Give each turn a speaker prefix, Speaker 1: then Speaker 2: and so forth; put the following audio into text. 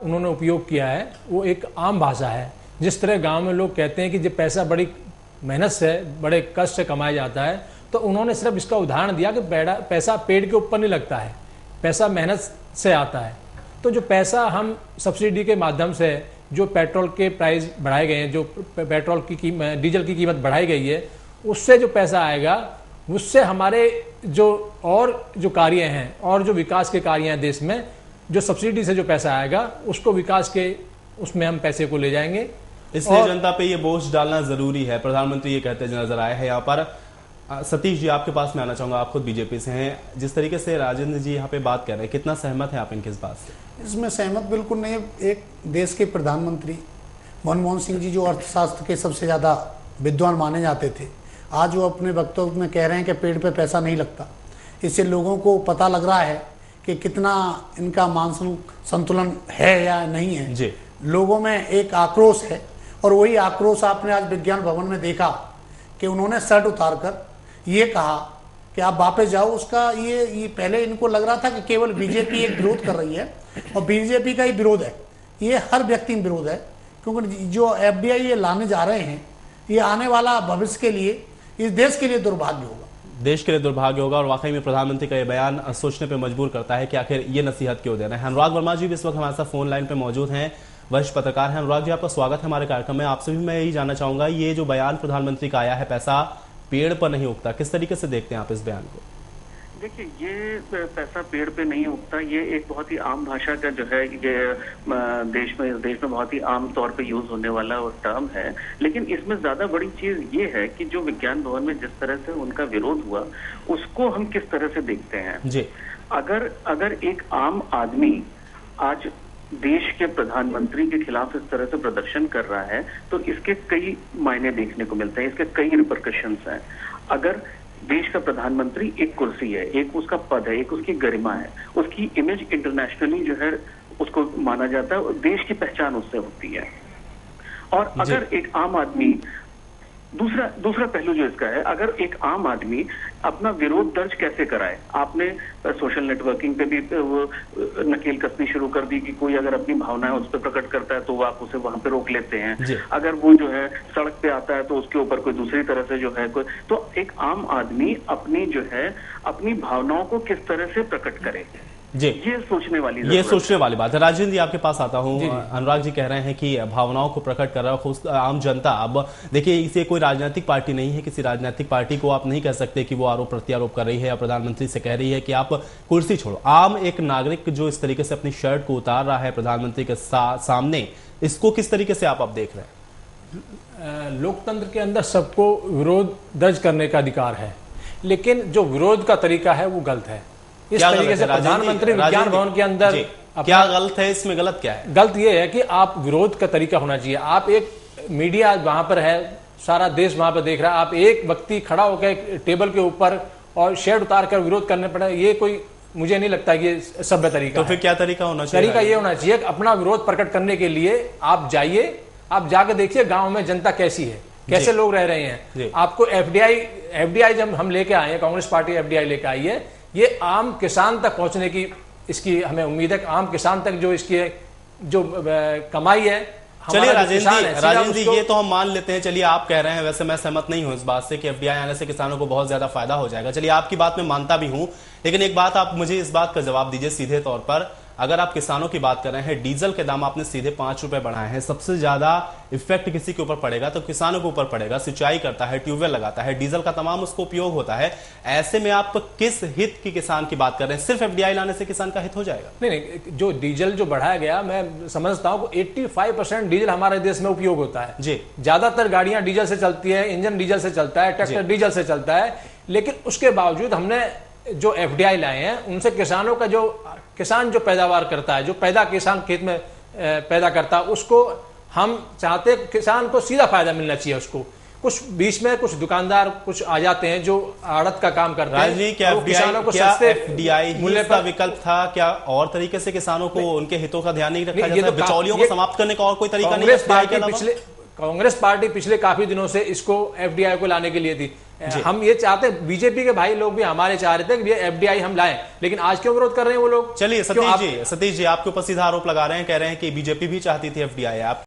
Speaker 1: उन्होंने उपयोग किया है वो एक आम भाषा है। जिस तरह गांव में लोग कहते हैं कि जब पैसा बड़ी मेहनत से, बड़े कष्ट से कमाया जाता है, तो उन्होंने सिर्फ इसका उदाहरण दिया कि पैसा पेड़ के ऊपर नहीं लगता है, पैसा मेहनत से आता है। तो जो पैसा हम सब्सिडी के माध्यम से, जो पेट्रोल के प्राइस बढ़ाए गए हैं, जो पेट्रोल की डीजल की कीमत बढ़ाई गई है, उससे जो पैसा आएगा उससे हमारे जो कार्य हैं और जो विकास के कार्य हैं देश में, जो सब्सिडी से जो पैसा आएगा उसको विकास के उसमें हम पैसे को ले जाएंगे।
Speaker 2: इसलिए जनता पे ये बोझ डालना जरूरी है, प्रधानमंत्री ये कहते नजर आए हैं यहाँ पर। सतीश जी, आपके पास में आना चाहूंगा, आप खुद बीजेपी से हैं। जिस तरीके से राजेंद्र जी यहाँ पे बात कर रहे हैं, कितना सहमत है आप इनकी इस बात से?
Speaker 3: इसमें सहमत बिल्कुल नहीं है। एक देश के प्रधानमंत्री मनमोहन सिंह जी, जो अर्थशास्त्र के सबसे ज़्यादा विद्वान माने जाते थे, आज वो अपने वक्तव्य में कह रहे हैं कि पेड़ पे पैसा नहीं लगता। इससे लोगों को पता लग रहा है कि कितना इनका मानसिक संतुलन है या नहीं है
Speaker 2: जी।
Speaker 3: लोगों में एक आक्रोश है, और वही आक्रोश आपने आज विज्ञान भवन में देखा कि उन्होंने शर्ट उतारकर ये कहा कि आप वापस जाओ। उसका ये पहले इनको लग रहा था कि केवल बीजेपी एक विरोध कर रही है, और बीजेपी का ही विरोध है, ये हर व्यक्ति में विरोध है, क्योंकि जो एफडीआई ये लाने जा रहे हैं, ये आने वाला भविष्य के लिए, इस देश के लिए दुर्भाग्य होगा,
Speaker 2: देश के लिए दुर्भाग्य होगा। और वाकई में प्रधानमंत्री का ये बयान सोचने पे मजबूर करता है कि आखिर ये नसीहत क्यों दे रहे हैं। अनुराग वर्मा जी भी इस वक्त हमारे साथ फोन लाइन पे मौजूद हैं, वरिष्ठ पत्रकार हैं। अनुराग जी, आपका स्वागत है हमारे कार्यक्रम में। आपसे भी मैं यही जानना चाहूंगा, ये जो बयान प्रधानमंत्री का आया है, पैसा पेड़ पर नहीं उगता, किस तरीके से देखते हैं आप इस बयान को?
Speaker 4: देखिए, ये पैसा पेड़ पे नहीं उगता, ये एक बहुत ही आम भाषा का जो है, ये देश में बहुत ही आम तौर पे यूज होने वाला टर्म है। लेकिन इसमें ज्यादा बड़ी चीज ये है कि जो विज्ञान भवन में जिस तरह से उनका विरोध हुआ, उसको हम किस तरह से देखते हैं
Speaker 2: जी।
Speaker 4: अगर एक आम आदमी आज देश के प्रधानमंत्री के खिलाफ इस तरह से प्रदर्शन कर रहा है, तो इसके कई मायने देखने को मिलते हैं, इसके कई रिपरकशंस हैं। अगर देश का प्रधानमंत्री एक कुर्सी है, एक उसका पद है, एक उसकी गरिमा है, उसकी इमेज इंटरनेशनली जो है उसको माना जाता है, और देश की पहचान उससे होती है। और अगर एक आम आदमी, दूसरा पहलू जो इसका है, अगर एक आम आदमी अपना विरोध दर्ज कैसे कराए? आपने सोशल नेटवर्किंग पे भी वो नकेल कसनी शुरू कर दी कि कोई अगर अपनी भावनाएं उस पर प्रकट करता है तो आप उसे वहां पे रोक लेते हैं। अगर वो जो है सड़क पे आता है तो उसके ऊपर कोई दूसरी तरह से जो है कोई, तो एक आम आदमी अपनी भावनाओं को किस तरह से प्रकट करे,
Speaker 2: जी,
Speaker 4: ये सोचने वाली
Speaker 2: बात है। राजेंद्र जी, आपके पास आता हूं। अनुराग जी कह रहे हैं कि भावनाओं को प्रकट कर रहा है आम जनता। अब देखिए, इसे कोई राजनीतिक पार्टी नहीं है, किसी राजनीतिक पार्टी को आप नहीं कह सकते कि वो आरोप प्रत्यारोप कर रही है या प्रधानमंत्री से कह रही है कि आप कुर्सी छोड़ो। आम एक नागरिक जो इस तरीके से अपनी शर्ट को उतार रहा है प्रधानमंत्री के सामने, इसको किस तरीके से आप देख रहे हैं?
Speaker 1: लोकतंत्र के अंदर सबको विरोध दर्ज करने का अधिकार है, लेकिन जो विरोध का तरीका है वो गलत है। इस तरीके से प्रधानमंत्री विज्ञान भवन के अंदर
Speaker 2: क्या गलत है? इसमें गलत क्या है?
Speaker 1: गलत ये है कि आप विरोध का तरीका होना चाहिए। आप एक मीडिया वहां पर है, सारा देश वहां पर देख रहा है, आप एक व्यक्ति खड़ा होकर एक टेबल के ऊपर और शर्ट उतार कर विरोध करने पड़े, ये कोई, मुझे नहीं लगता कि ये सभ्य तरीका।
Speaker 2: तो फिर क्या तरीका होना चाहिए?
Speaker 1: तरीका ये होना चाहिए कि अपना विरोध प्रकट करने के लिए आप जाइए, आप जाकर देखिए गाँव में जनता कैसी है, कैसे लोग रह रहे हैं। आपको एफडीआई जब हम लेके आए हैं, कांग्रेस पार्टी एफडीआई लेके आई है, ये आम किसान तक पहुंचने की इसकी हमें उम्मीद है कि आम किसान तक जो इसकी जो कमाई है।
Speaker 2: चलिए राजेंद्र जी, ये तो हम मान लेते हैं। चलिए, आप कह रहे हैं, वैसे मैं सहमत नहीं हूं इस बात से कि एफडीआई आने से किसानों को बहुत ज्यादा फायदा हो जाएगा। चलिए, आपकी बात में मानता भी हूं, लेकिन एक बात आप मुझे इस बात का जवाब दीजिए सीधे तौर पर। अगर आप किसानों की बात कर रहे हैं, डीजल के दाम आपने सीधे 5 रुपए बढ़ाए हैं, सबसे ज्यादा इफेक्ट किसी के ऊपर पड़ेगा तो किसानों के ऊपर पड़ेगा। सिंचाई करता है, ट्यूबवेल लगाता है, डीजल का तमाम उसको उपयोग होता है। ऐसे में आप किस हित की किसान की बात कर रहे हैं? सिर्फ एफडीआई लाने से किसान का हित हो जाएगा?
Speaker 1: नहीं, जो डीजल जो बढ़ाया गया, मैं समझता हूं कि 85% डीजल हमारे देश में उपयोग होता है
Speaker 2: जी।
Speaker 1: ज्यादातर गाड़ियां डीजल से चलती है, इंजन डीजल से चलता है, ट्रैक्टर डीजल से चलता है। लेकिन उसके बावजूद हमने जो एफडीआई लाए हैं, उनसे किसानों का किसान जो पैदावार करता है, जो किसान खेत में पैदा करता है, उसको हम चाहते, किसान को सीधा फायदा मिलना चाहिए। उसको कुछ बीच में कुछ दुकानदार कुछ आ जाते हैं जो आड़त का काम करते हैं।
Speaker 2: क्या किसानों को एफडीआई मूल्य का विकल्प था? क्या और तरीके से किसानों को उनके हितों का ध्यान नहीं रखा जाता? बिचौलियों को समाप्त करने का और कोई तरीका नहीं?
Speaker 1: कांग्रेस पार्टी पिछले काफी दिनों से इसको एफडीआई को लाने के लिए थी। हम ये चाहते, बीजेपी के भाई लोग भी हमारे चाह रहे थे कि ये एफडीआई हम लाएं, लेकिन आज क्यों विरोध कर रहे हैं वो लोग?
Speaker 2: चलिए सतीश जी, आपके ऊपर सीधा आरोप लगा रहे हैं, कह रहे हैं कि बीजेपी भी चाहती थी एफडीआई। आप